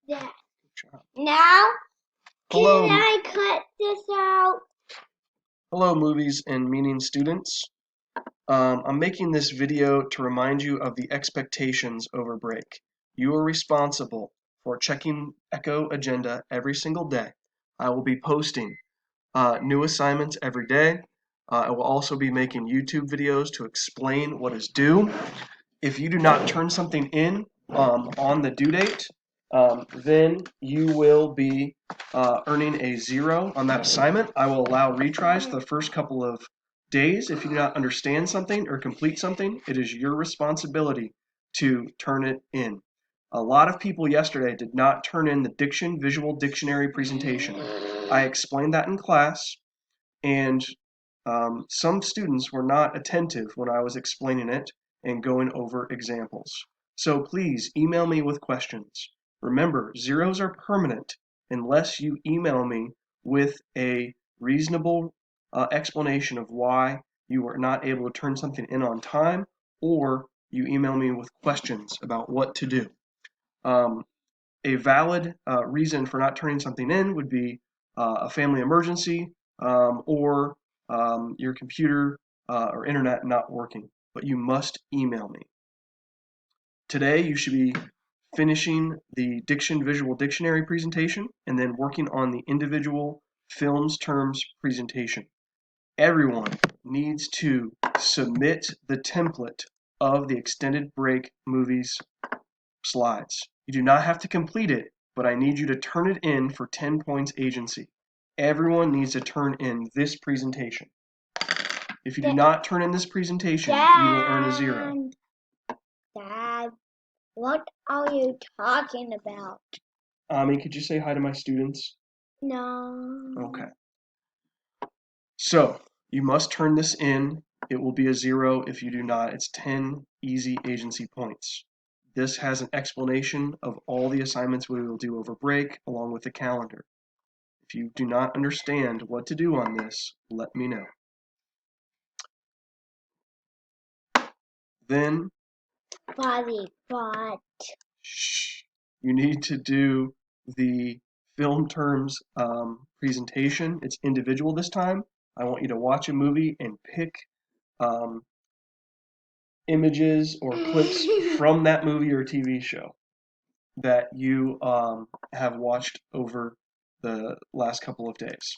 that. Good job. Now, Hello, can I cut this out? hello, movies and meaning students. I'm making this video to remind you of the expectations over break. You are responsible for checking Echo Agenda every single day. I will be posting new assignments every day. I will also be making YouTube videos to explain what is due. If you do not turn something in on the due date, then you will be earning a 0 on that assignment. I will allow retries the first couple of days. If you do not understand something or complete something, it is your responsibility to turn it in. A lot of people yesterday did not turn in the Diction Visual Dictionary presentation. I explained that in class, and some students were not attentive when I was explaining it and going over examples. So please email me with questions. Remember, zeros are permanent unless you email me with a reasonable explanation of why you were not able to turn something in on time, or you email me with questions about what to do. A valid reason for not turning something in would be a family emergency, or your computer or internet not working, but you must email me. Today you should be finishing the Diction Visual Dictionary presentation and then working on the individual films terms presentation. Everyone needs to submit the template of the extended break movies slides. You do not have to complete it, but I need you to turn it in for 10 points agency. Everyone needs to turn in this presentation. If you do not turn in this presentation, you will earn a 0. Dad, what are you talking about? Ami, could you say hi to my students? No. Okay. So, you must turn this in. It will be a 0 if you do not. It's 10 easy agency points. This has an explanation of all the assignments we will do over break, along with the calendar. If you do not understand what to do on this, let me know. Then, Body but you need to do the film terms presentation. It's individual this time. I want you to watch a movie and pick images or clips from that movie or TV show that you have watched over the last couple of days.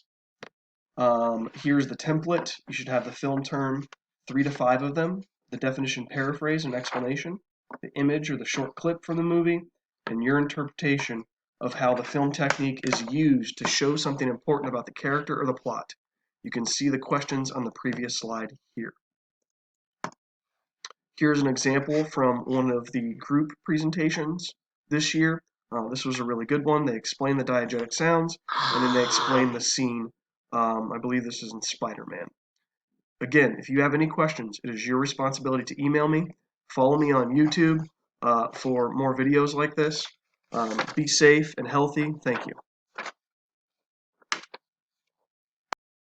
Here's the template. You should have the film term, 3 to 5 of them, the definition, paraphrase, and explanation, the image or the short clip from the movie, and your interpretation of how the film technique is used to show something important about the character or the plot. You can see the questions on the previous slide here. Here's an example from one of the group presentations this year. This was a really good one. They explained the diegetic sounds, and then they explained the scene. I believe this is in Spider-Man. Again, if you have any questions, it is your responsibility to email me. Follow me on YouTube for more videos like this. Be safe and healthy. Thank you.